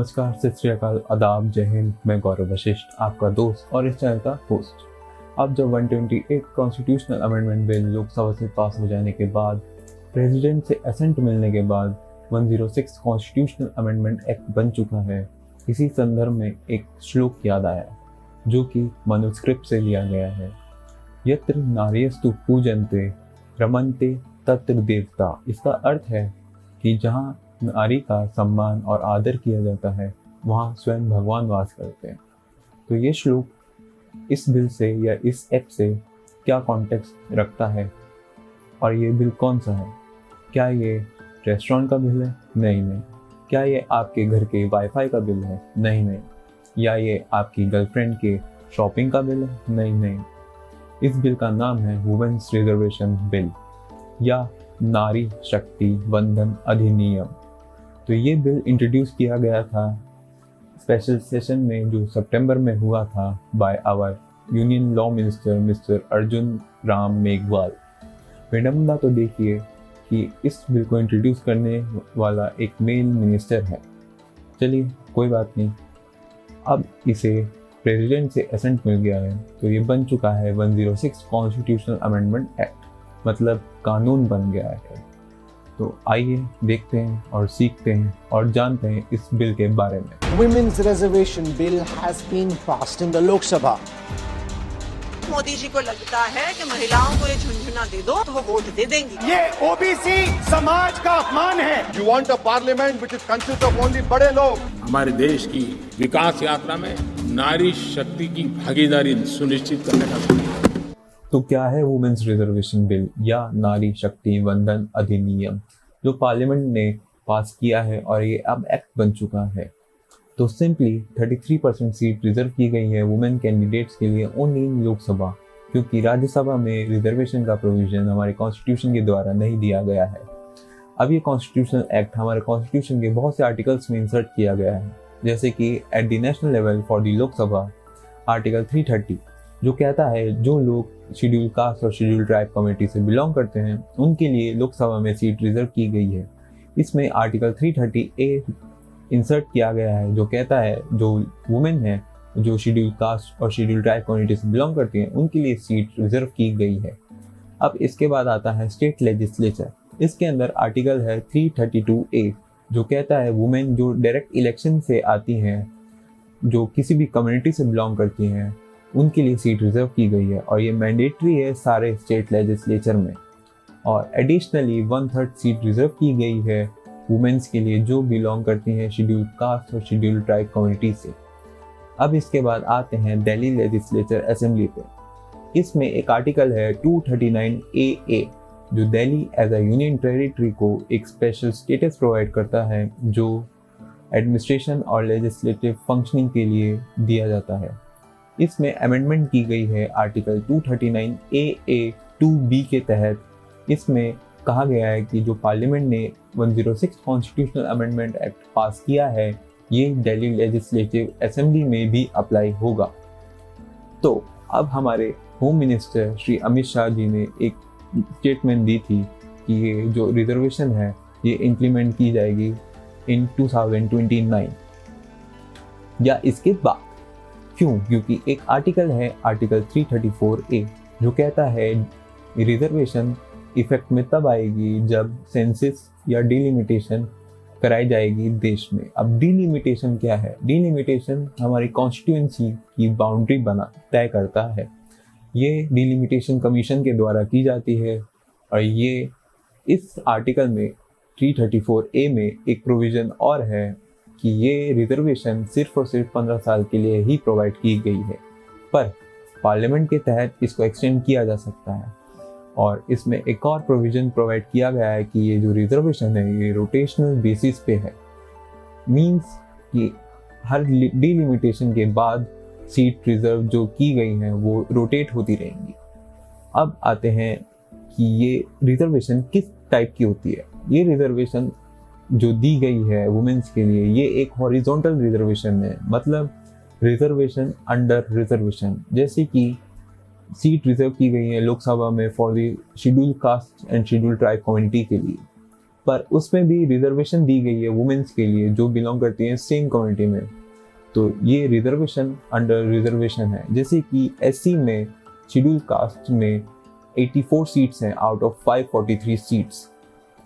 नमस्कार, सत श्री अकाल, आदाब, जय हिंद। मैं गौरव वशिष्ठ, आपका दोस्त और इस चैनल का होस्ट। अब जब 128 कॉन्स्टिट्यूशनल अमेंडमेंट बिल लोकसभा से पास हो जाने के बाद, प्रेसिडेंट से असेंट मिलने के बाद 106 कॉन्स्टिट्यूशनल अमेंडमेंट एक्ट बन चुका है, इसी संदर्भ में एक श्लोक याद आया जो कि मनुस्क्रिप्ट से लिया गया है। यत्र नार्यस्तु पूजन्ते रमन्ते तत्र देवता। इसका अर्थ है कि जहाँ नारी का सम्मान और आदर किया जाता है वहाँ स्वयं भगवान वास करते हैं। तो ये श्लोक इस बिल से या इस एक्ट से क्या कॉन्टेक्स्ट रखता है और ये बिल कौन सा है? क्या ये रेस्टोरेंट का बिल है? नहीं। क्या ये आपके घर के वाईफाई का बिल है? नहीं। या ये आपकी गर्लफ्रेंड के शॉपिंग का बिल है? नहीं। इस बिल का नाम है वुमेन्स रिजर्वेशन बिल या नारी शक्ति वंदन अधिनियम। तो ये बिल इंट्रोड्यूस किया गया था स्पेशल सेशन में जो सितंबर में हुआ था by our union law minister mister Arjun Ram Meghwal. विडम्बना तो देखिए कि इस बिल को इंट्रोड्यूस करने वाला एक मेल मिनिस्टर है। चलिए कोई बात नहीं, अब इसे प्रेसिडेंट से असेंट मिल गया है तो ये बन चुका है 106 कॉन्स्टिट्यूशनल अमेंडमेंट एक्ट, मतलब कानून बन गया है। तो आइए देखते हैं और सीखते हैं और जानते हैं इस बिल के बारे में। Women's reservation bill has been passed in the Lok Sabha. Modi ji को लगता है कि महिलाओं को ये झुंझुना दे दो तो वो वोट दे देंगी। ये ओबीसी समाज का अपमान है। You want a parliament which is consist of only बड़े लोग। हमारे देश की विकास यात्रा में नारी शक्ति की भागीदारी सुनिश्चित करने का। तो क्या है वुमेन्स रिजर्वेशन बिल या नारी शक्ति वंदन अधिनियम जो पार्लियामेंट ने पास किया है और ये अब एक्ट बन चुका है? तो सिंपली 33% सीट रिजर्व की गई है वुमेन कैंडिडेट्स के लिए ओनली इन लोकसभा, क्योंकि राज्यसभा में रिजर्वेशन का प्रोविजन हमारे कॉन्स्टिट्यूशन के द्वारा नहीं दिया गया है। अब ये कॉन्स्टिट्यूशनल एक्ट हमारे कॉन्स्टिट्यूशन के बहुत से आर्टिकल्स में इंसर्ट किया गया है, जैसे कि at the national level for the Lok Sabha article 330 जो कहता है जो लोग शेड्यूल कास्ट और शेड्यूल ट्राइब कम्युनिटी से बिलोंग करते हैं उनके लिए लोकसभा में सीट रिजर्व की गई है। इसमें आर्टिकल 330A इंसर्ट किया गया है जो कहता है जो वुमेन है जो शेड्यूल कास्ट और शेड्यूल ट्राइब कम्युनिटी से बिलोंग करती हैं उनके लिए सीट रिजर्व की गई है। अब इसके बाद आता है स्टेट लेजिस्लेचर। इसके अंदर आर्टिकल है 332A जो कहता है वुमेन जो डायरेक्ट इलेक्शन से आती हैं, जो किसी भी कम्युनिटी से बिलोंग करती हैं, उनके लिए सीट रिजर्व की गई है और ये मैंडेटरी है सारे स्टेट लेजिस्लेचर में। और एडिशनली 1/3 सीट रिजर्व की गई है वुमेन्स के लिए जो बिलोंग करती हैं शेड्यूल कास्ट और शेड्यूल ट्राइब कम्युनिटी से। अब इसके बाद आते हैं दिल्ली लेजिस्लेचर असेंबली पे। इसमें एक आर्टिकल है 239AA जो Delhi as a union territory को एक स्पेशल स्टेटस प्रोवाइड करता है जो एडमिनिस्ट्रेशन और लेजिस्लेटिव फंक्शनिंग के लिए दिया जाता है। इसमें अमेंडमेंट की गई है आर्टिकल 239AA(2)(b) के तहत। इसमें कहा गया है कि जो पार्लियामेंट ने 106 कॉन्स्टिट्यूशनल अमेंडमेंट एक्ट पास किया है ये दिल्ली लेजिस्लेटिव असेंबली में भी अप्लाई होगा। तो अब हमारे होम मिनिस्टर श्री अमित शाह जी ने एक स्टेटमेंट दी थी कि ये जो रिजर्वेशन है ये इम्प्लीमेंट की जाएगी इन 2029 या इसके बाद। क्यों? क्योंकि एक आर्टिकल है आर्टिकल 334A जो कहता है रिजर्वेशन इफेक्ट में तब आएगी जब सेंसस या डिलिमिटेशन कराई जाएगी देश में। अब डिलिमिटेशन क्या है? डिलिमिटेशन हमारी कॉन्स्टिट्यूएंसी की बाउंड्री तय करता है। ये डिलिमिटेशन कमीशन के द्वारा की जाती है और ये इस आर्टिकल में 334A में एक प्रोविज़न और है कि ये रिजर्वेशन सिर्फ और सिर्फ 15 साल के लिए ही प्रोवाइड की गई है, पर पार्लियामेंट के तहत इसको एक्सटेंड किया जा सकता है। और इसमें एक और प्रोविज़न प्रोवाइड किया गया है कि ये जो रिजर्वेशन है ये रोटेशनल बेसिस पे है, मींस कि हर डिलिमिटेशन के बाद सीट रिजर्व जो की गई हैं वो रोटेट होती रहेंगी। अब आते हैं कि ये रिजर्वेशन किस टाइप की होती है। ये रिजर्वेशन जो दी गई है वुमेन्स के लिए ये एक हॉरिजॉन्टल रिजर्वेशन है, मतलब रिजर्वेशन अंडर रिजर्वेशन। जैसे कि सीट रिजर्व की गई है लोकसभा में for the schedule caste and schedule tribe community के लिए, पर उसमें भी रिजर्वेशन दी गई है वुमेन्स के लिए जो बिलोंग करती हैं सेम कम्युनिटी में। तो ये रिजर्वेशन अंडर रिजर्वेशन है। जैसे कि एससी में शेड्यूल कास्ट में 84 सीट्स हैं out of 543 seats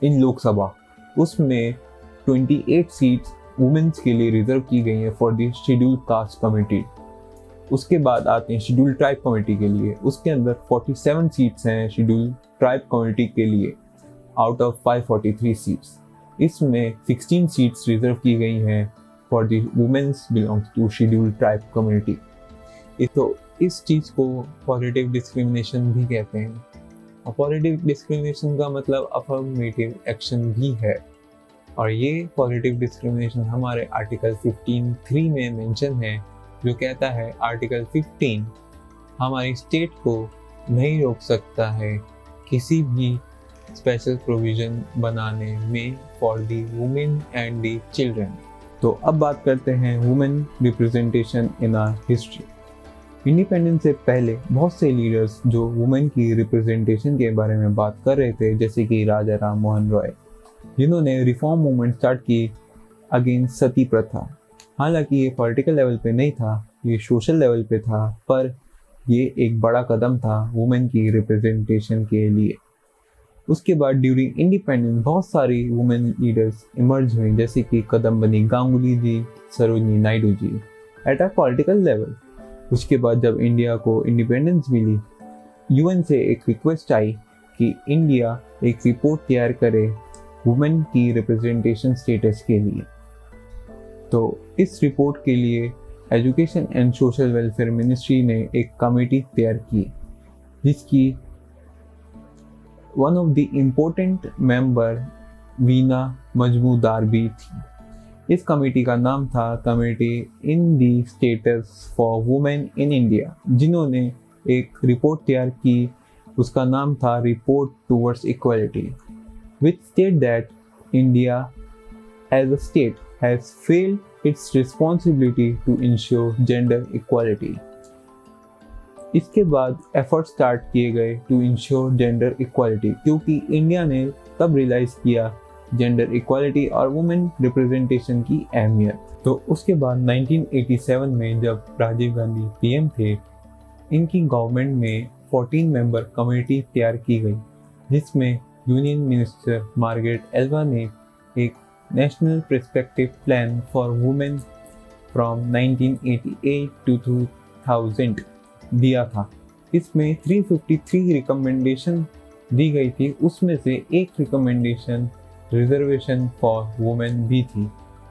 in Lok Sabha, उसमें 28 सीट्स वुमेन्स के लिए रिजर्व की गई हैं for the schedule caste community. उसके बाद आते हैं शेड्यूल ट्राइब कम्युनिटी के लिए, उसके अंदर 47 सीट्स हैं शेड्यूल ट्राइब कम्युनिटी के लिए आउट ऑफ 543 सीट्स। इसमें 16 सीट्स रिजर्व की गई हैं for the women's belongs to schedule tribe community. तो इस चीज़ को पॉजिटिव डिस्क्रिमिनेशन भी कहते हैं। और पॉजिटिव डिस्क्रिमिनेशन का मतलब अफर्मेटिव एक्शन भी है, और ये पॉजिटिव डिस्क्रिमिनेशन हमारे आर्टिकल 15(3) में मेंशन है, जो कहता है आर्टिकल 15 हमारी स्टेट को नहीं रोक सकता है किसी भी स्पेशल प्रोविजन बनाने में for the women and the children. तो अब बात करते हैं women representation in our history. Independence से पहले बहुत से लीडर्स जो वुमेन की रिप्रेजेंटेशन के बारे में बात कर रहे थे, जैसे कि राजा राम मोहन रॉय, जिन्होंने रिफॉर्म मूवमेंट स्टार्ट की अगेंस्ट सती प्रथा। हालांकि ये पॉलिटिकल लेवल पे नहीं था, ये सोशल लेवल पे था, पर ये एक बड़ा कदम था वुमेन की रिप्रेजेंटेशन के लिए। उसके बाद ड्यूरिंग इंडिपेंडेंस बहुत सारी वुमेन लीडर्स इमर्ज हुई, जैसे कि कदम्बनी गांगुली जी, Sarojini Naidu ji at a political level. उसके बाद जब इंडिया को इंडिपेंडेंस मिली, यूएन से एक रिक्वेस्ट आई कि इंडिया एक रिपोर्ट तैयार करे वुमेन की रिप्रेजेंटेशन स्टेटस के लिए। तो इस रिपोर्ट के लिए education and social welfare ministry ने एक कमेटी तैयार की, जिसकी one of the important member Veena Majumdar भी थी। इस कमेटी का नाम था committee in the status for women in India, जिन्होंने एक रिपोर्ट तैयार की, उसका नाम था report towards equality, which state that India as a state has failed its responsibility to ensure gender equality. इसके बाद एफर्ट स्टार्ट किए गए टू इंश्योर जेंडर इक्वालिटी, क्योंकि इंडिया ने तब रियलाइज किया जेंडर इक्वालिटी और वुमेन रिप्रेजेंटेशन की अहमियत। तो उसके बाद 1987 में जब राजीव गांधी पीएम थे, इनकी गवर्नमेंट में 14 मेंबर कमेटी तैयार की गई, जिसमें यूनियन मिनिस्टर मार्गरेट एल्वा ने एक national perspective plan for women from 1988 to 2000 दिया था। इसमें 353 रिकमेंडेशन दी गई थी, उसमें से एक रिकमेंडेशन रिजर्वेशन फॉर वुमेन भी थी,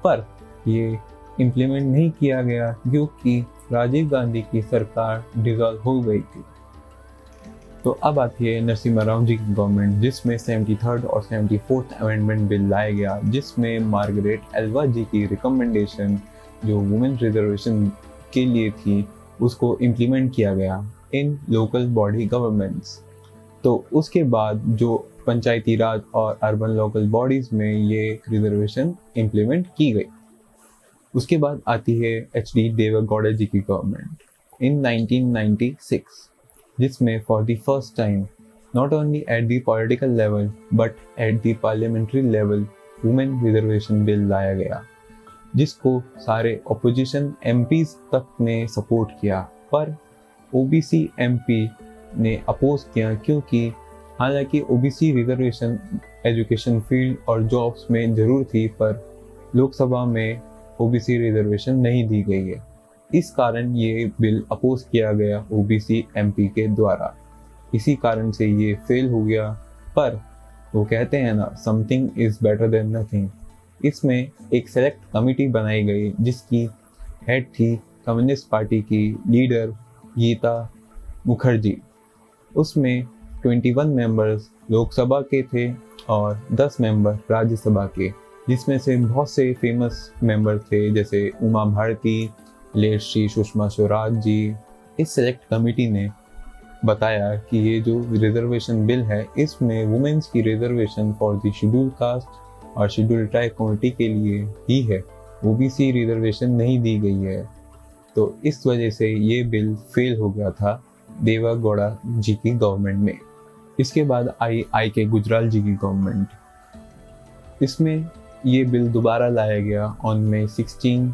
पर ये इम्प्लीमेंट नहीं किया गया क्योंकि राजीव गांधी की सरकार डिसॉल्व हो गई थी। तो अब आती है नरसिम्हा राव जी की गवर्नमेंट, जिसमें 73rd और 74th अमेंडमेंट बिल लाया गया, जिसमें मार्गरेट एल्वा जी की रिकमेंडेशन जो वुमेन रिजर्वेशन के लिए थी उसको इम्प्लीमेंट किया गया इन लोकल बॉडी गवर्नमेंट्स। तो उसके बाद जो पंचायती राज और अर्बन लोकल बॉडीज़ में ये रिजर्वेशन इम्प्लीमेंट की गई। उसके बाद आती है एच.डी. देवे गौड़ा जी की गवर्नमेंट इन 1996, जिसमें for the first time not only at the political level but at the parliamentary level women reservation bill लाया गया, जिसको सारे ऑपोजिशन एमपीज तक ने सपोर्ट किया, पर ओबीसी एमपी ने अपोज किया, क्योंकि हालांकि ओबीसी रिजर्वेशन एजुकेशन फील्ड और जॉब्स में ज़रूर थी, पर लोकसभा में ओबीसी रिजर्वेशन नहीं दी गई है। इस कारण ये बिल अपोज किया गया ओबीसी एमपी के द्वारा, इसी कारण से ये फेल हो गया। पर वो कहते हैं ना, something is better than nothing. इसमें एक सेलेक्ट कमेटी बनाई गई, जिसकी हेड थी कम्युनिस्ट पार्टी की लीडर गीता मुखर्जी। उसमें 21 मेंबर्स लोकसभा के थे और 10 मेंबर राज्यसभा के, जिसमें से बहुत से फेमस मेंबर थे, जैसे उमा भारती, लेट श्री सुषमा स्वराज जी। इस सेलेक्ट कमेटी ने बताया कि ये जो रिजर्वेशन बिल है, इसमें वुमेन्स की reservation for the schedule caste और शेड्यूल ट्राइब कम्युनिटी के लिए ही है, ओबीसी रिजर्वेशन नहीं दी गई है। तो इस वजह से ये बिल फेल हो गया था देवा गौड़ा जी की गवर्नमेंट में। इसके बाद आई के गुजराल जी की गवर्नमेंट। इसमें ये बिल दोबारा लाया गया ऑन May 16।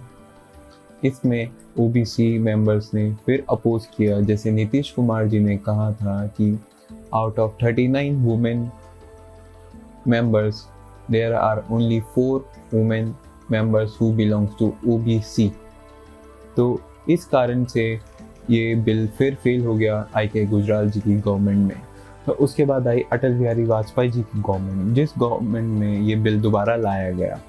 इसमें ओबीसी मेंबर्स ने फिर अपोज किया। जैसे नीतीश कुमार जी ने कहा था कि out of 39 women members there are only 4 women members who belongs to OBC. तो इस कारण से ये बिल फिर फेल हो गया IK गुजराल जी की गवर्नमेंट में। तो उसके बाद आई अटल बिहारी वाजपेयी जी की गवर्नमेंट, जिस गवर्नमेंट में ये बिल दोबारा लाया गया।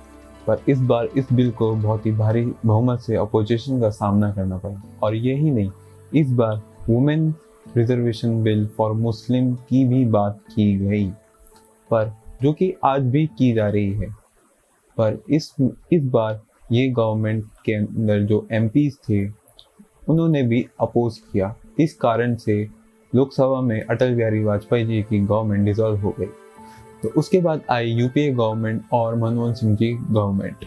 पर इस बार इस बिल को बहुत ही भारी बहुमत से अपोजिशन का सामना करना पड़ा। और यही नहीं, इस बार women reservation bill for Muslim की भी बात की गई, पर जो कि आज भी की जा रही है। पर इस बार ये गवर्नमेंट के अंदर जो MPs थे उन्होंने भी अपोज किया। इस कारण से लोकसभा में अटल बिहारी वाजपेयी जी की गवर्नमेंट डिसॉल्व हो गई। तो उसके बाद आई UPA गवर्नमेंट और मनमोहन सिंह जी गवर्नमेंट,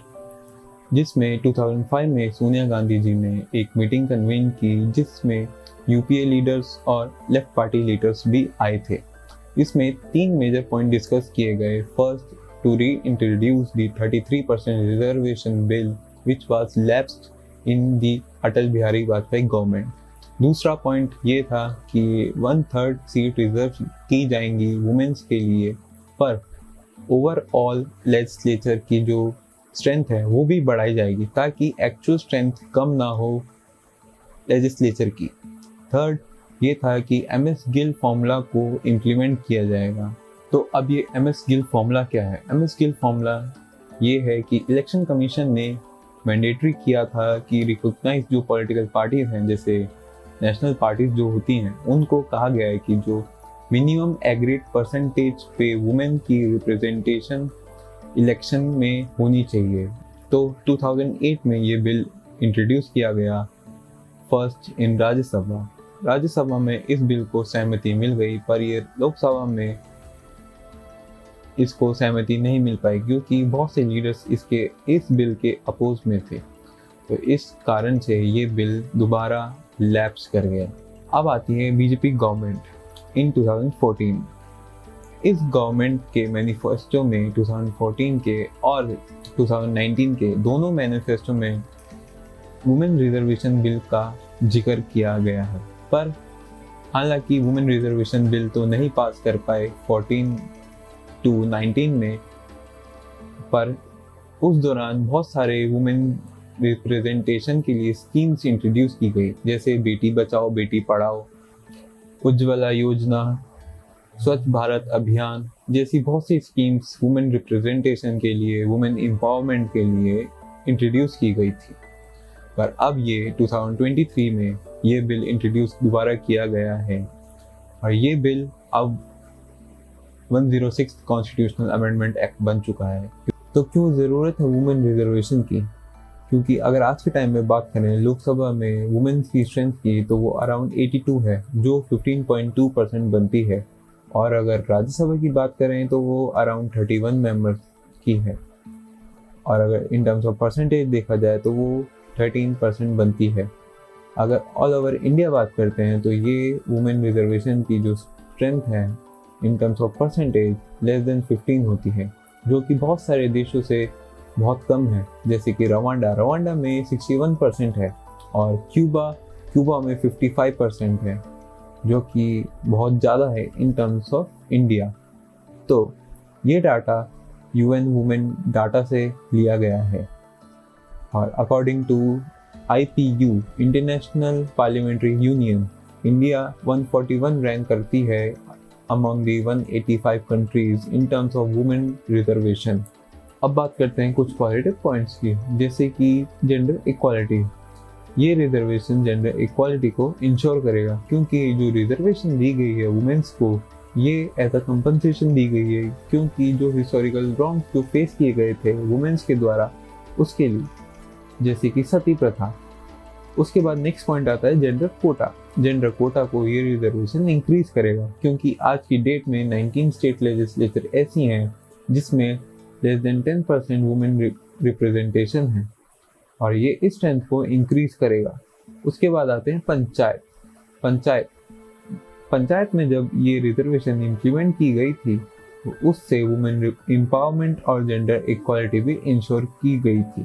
जिसमें 2005 में सोनिया गांधी जी ने एक मीटिंग कन्वीन की, जिसमें UPA लीडर्स और लेफ्ट पार्टी लीडर्स भी आए थे। इसमें 3 मेजर पॉइंट डिस्कस किए गए। First, to reintroduce the 33% reservation bill which was lapsed in the Atal Bihari Vajpayee government. दूसरा पॉइंट ये था कि 1/3 सीट रिजर्व की जाएंगी वुमेन्स के लिए, पर ओवरऑल लेजिस्लेचर की जो स्ट्रेंथ है वो भी बढ़ाई जाएगी ताकि एक्चुअल स्ट्रेंथ कम ना हो लेजिस्लेचर की। थर्ड ये था कि MS गिल फॉर्मूला को इम्प्लीमेंट किया जाएगा। तो अब ये MS गिल फॉर्मूला क्या है? MS गिल फॉर्मूला ये है कि इलेक्शन कमीशन ने मैंडेटरी किया था कि रिकॉग्नाइज जो पॉलिटिकल पार्टीज हैं, जैसे नेशनल पार्टीज जो होती हैं, उनको कहा गया है कि जो मिनिमम एग्रीड परसेंटेज पे वुमेन की रिप्रेजेंटेशन इलेक्शन में होनी चाहिए। तो 2008 में ये बिल इंट्रोड्यूस किया गया फर्स्ट इन राज्यसभा। राज्यसभा में इस बिल को सहमति मिल गई, पर ये लोकसभा में इसको सहमति नहीं मिल पाई क्योंकि बहुत से लीडर्स इस बिल के अपोज में थे। तो इस कारण से ये बिल दोबारा लैप्स कर गया। अब आती है बीजेपी गवर्नमेंट इन 2014। इस गवर्नमेंट के मैनिफेस्टो में 2014 के और 2019 के दोनों मैनिफेस्टो में वुमेन रिजर्वेशन बिल का जिक्र किया गया है। पर हालांकि वुमेन रिजर्वेशन बिल तो नहीं पास कर पाए 14 to 19 में, पर उस दौरान बहुत सारे वुमेन रिप्रेजेंटेशन के लिए स्कीम्स इंट्रोड्यूस की गई, जैसे बेटी बचाओ बेटी पढ़ाओ, उज्ज्वला योजना, स्वच्छ भारत अभियान जैसी बहुत सी स्कीम्स वुमेन रिप्रेजेंटेशन के लिए, वुमेन एम्पावरमेंट के लिए इंट्रोड्यूस की गई थी। पर अब ये 2023 में ये बिल इंट्रोड्यूस दोबारा किया गया है और ये बिल अब 106 कॉन्स्टिट्यूशनल अमेंडमेंट एक्ट बन चुका है। तो क्यों ज़रूरत है वुमेन रिजर्वेशन की? क्योंकि अगर आज के टाइम में बात करें लोकसभा में वुमेन्स की स्ट्रेंथ की, तो वो अराउंड 82 है, जो 15.2% बनती है। और अगर राज्यसभा की बात करें तो वो अराउंड 31 मेंबर्स की है। और अगर इन टर्म्स ऑफ परसेंटेज देखा जाए तो वो 13% बनती है। अगर ऑल ओवर इंडिया बात करते हैं तो ये वुमेन रिजर्वेशन की जो स्ट्रेंथ है in terms of percentage less than 15 होती है, जो कि बहुत सारे देशों से बहुत कम है। जैसे कि रवांडा में 61% है और क्यूबा में 55% है, जो कि बहुत ज़्यादा है इन टर्म्स ऑफ इंडिया। तो ये डाटा UN वुमेन डाटा से लिया गया है और according to IPU international parliamentary union, India 141 rank करती है among the 185 countries in terms of women reservation। अब बात करते हैं कुछ पॉजिटिव पॉइंट्स की, जैसे कि जेंडर इक्वालिटी। ये रिजर्वेशन जेंडर इक्वालिटी को इंश्योर करेगा, क्योंकि जो रिजर्वेशन दी गई है वुमेन्स को, ये एज अ कंपनसेशन दी गई है, क्योंकि जो हिस्टोरिकल रॉन्ग्स जो फेस किए गए थे वुमेन्स के द्वारा, उसके लिए, जैसे कि सती प्रथा। उसके बाद नेक्स्ट पॉइंट आता है जेंडर कोटा। जेंडर कोटा को ये रिजर्वेशन इंक्रीज करेगा, क्योंकि आज की डेट में 19 स्टेट लेजिस्लेचर ऐसी हैं जिसमें लेस देन 10% वुमेन रिप्रेजेंटेशन है और ये इस स्ट्रेंथ को इंक्रीज करेगा। उसके बाद आते हैं पंचायत में जब ये रिजर्वेशन इम्प्लीमेंट की गई थी उससे वुमेन एम्पावरमेंट और जेंडर इक्वालिटी भी इंश्योर की गई थी।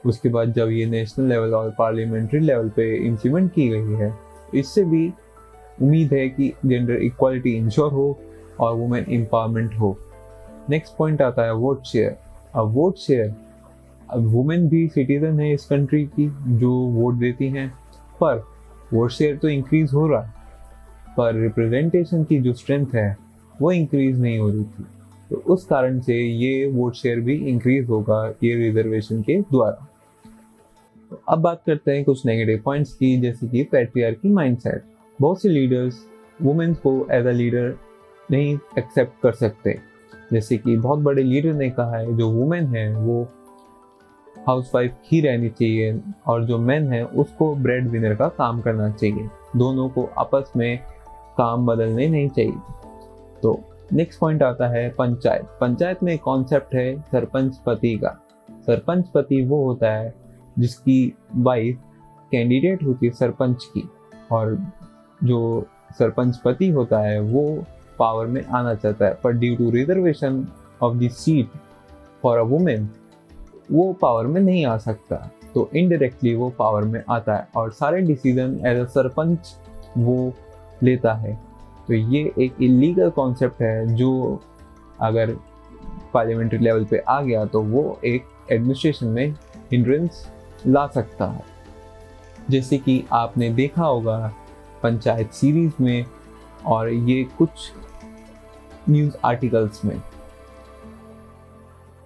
उसके बाद जब ये नेशनल लेवल और पार्लियामेंट्री लेवल पे इम्प्लीमेंट की गई है, इससे भी उम्मीद है कि जेंडर इक्वालिटी इंश्योर हो और वुमेन एम्पावरमेंट हो। नेक्स्ट पॉइंट आता है वोट शेयर। अब वोट शेयर, अब वुमेन भी सिटीजन है इस कंट्री की जो वोट देती हैं, पर वोट शेयर तो इंक्रीज हो रहा है, पर रिप्रेजेंटेशन की जो स्ट्रेंथ है वो इंक्रीज नहीं हो रही थी। तो उस कारण से ये वोट शेयर भी इंक्रीज होगा ये रिजर्वेशन के द्वारा। तो अब बात करते हैं कुछ नेगेटिव पॉइंट्स की, जैसे कि पैट्रियार्की माइंडसेट। बहुत से लीडर्स वुमेन को एज अ लीडर नहीं एक्सेप्ट कर सकते। जैसे कि बहुत बड़े लीडर ने कहा है जो वुमेन है वो हाउसवाइफ ही रहनी चाहिए और जो मैन है उसको ब्रेड विनर का काम करना चाहिए, दोनों को आपस में काम बदलने नहीं चाहिए। तो नेक्स्ट पॉइंट आता है पंचायत। पंचायत में कॉन्सेप्ट है सरपंच पति का। सरपंच पति वो होता है जिसकी वाइफ कैंडिडेट होती है सरपंच की, और जो सरपंच पति होता है वो पावर में आना चाहता है, पर due to reservation of the seat for a women वो पावर में नहीं आ सकता, तो इनडायरेक्टली वो पावर में आता है और सारे डिसीजन एज अ सरपंच वो लेता है। तो ये एक इलीगल कॉन्सेप्ट है जो अगर पार्लियामेंट्री लेवल पे आ गया तो वो एक एडमिनिस्ट्रेशन में हिंड्रेंस ला सकता है, जैसे कि आपने देखा होगा पंचायत सीरीज में और ये कुछ न्यूज़ आर्टिकल्स में।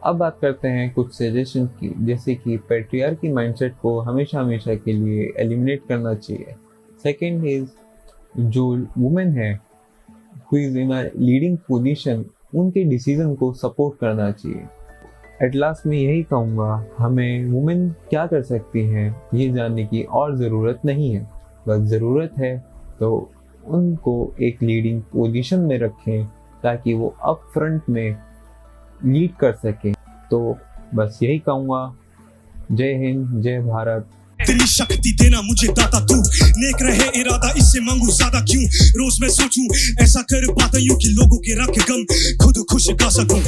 अब बात करते हैं कुछ सजेशन की, जैसे कि पैट्रियार्की माइंडसेट को हमेशा हमेशा के लिए एलिमिनेट करना चाहिए। सेकंड इज जो वुमेन है who is in a leading position, उनके डिसीजन को सपोर्ट करना चाहिए। एट लास्ट में यही कहूँगा, हमें वुमेन क्या कर सकती हैं ये जानने की और ज़रूरत नहीं है, बस ज़रूरत है तो उनको एक लीडिंग पोजीशन में रखें ताकि वो अप फ्रंट में लीड कर सकें। तो बस यही कहूँगा। जय हिंद, जय भारत। तेरी शक्ति देना मुझे दाता तू, नेक रहे इरादा इससे मांगू ज्यादा क्यों। रोज मैं सोचूं ऐसा कर पाता यूं कि लोगों के रख गम खुद खुश गा सकूं।